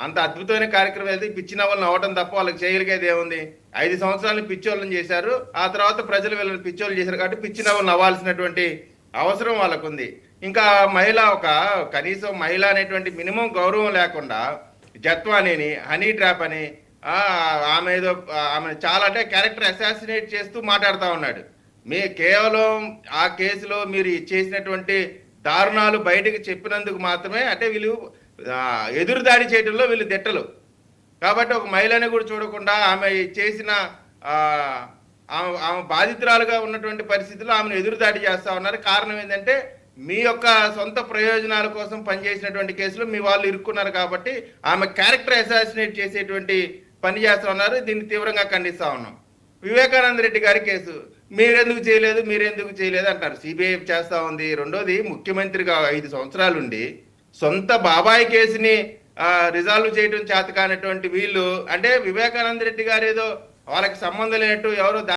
అంత అద్భుతమైన కార్యక్రమం అయితే పిచ్చి నవలను అవ్వటం తప్ప వాళ్ళకి చేయగలిగేది ఏముంది? 5 సంవత్సరాలు పిచ్చోళ్ళని చేశారు, ఆ తర్వాత ప్రజలు వీళ్ళని పిచ్చోళ్ళు చేశారు కాబట్టి పిచ్చి నవలను అవ్వాల్సినటువంటి అవసరం వాళ్ళకుంది. ఇంకా మహిళ కనీసం మహిళ అనేటువంటి మినిమం గౌరవం లేకుండా జత్వానీని హనీ ట్రాప్ అని ఆమె ఏదో ఆమె చాలా అంటే క్యారెక్టర్ అసాసినేట్ చేస్తూ మాట్లాడుతూ ఉన్నాడు. కేవలం ఆ కేసులో మీరు చేసినటువంటి దారుణాలు బయటకు చెప్పినందుకు మాత్రమే అంటే వీళ్ళు ఎదురుదాడి చేయడంలో వీళ్ళు దిట్టలు. కాబట్టి ఒక మహిళని కూడా చూడకుండా ఆమె చేసిన ఆమె బాధితురాలుగా ఉన్నటువంటి పరిస్థితుల్లో ఆమెను ఎదురుదాడి చేస్తా ఉన్నారు. కారణం ఏంటంటే మీ యొక్క సొంత ప్రయోజనాల కోసం పనిచేసినటువంటి కేసులో మీ వాళ్ళు ఇరుక్కున్నారు కాబట్టి ఆమె క్యారెక్టర్ అసాసినేట్ చేసేటువంటి పని చేస్తా ఉన్నారు. దీన్ని తీవ్రంగా ఖండిస్తా ఉన్నాం. వివేకానంద రెడ్డి గారి కేసు మీరెందుకు చేయలేదు అంటారు. సిబిఐ చేస్తా ఉంది. రెండోది, ముఖ్యమంత్రిగా 5 సంవత్సరాలు ఉండి సొంత బాబాయ్ కేసుని రిజాల్వ్ చేయడం చేత కానటువంటి వీళ్ళు అంటే వివేకానంద రెడ్డి గారు ఏదో వాళ్ళకి సంబంధం లేనట్టు ఎవరో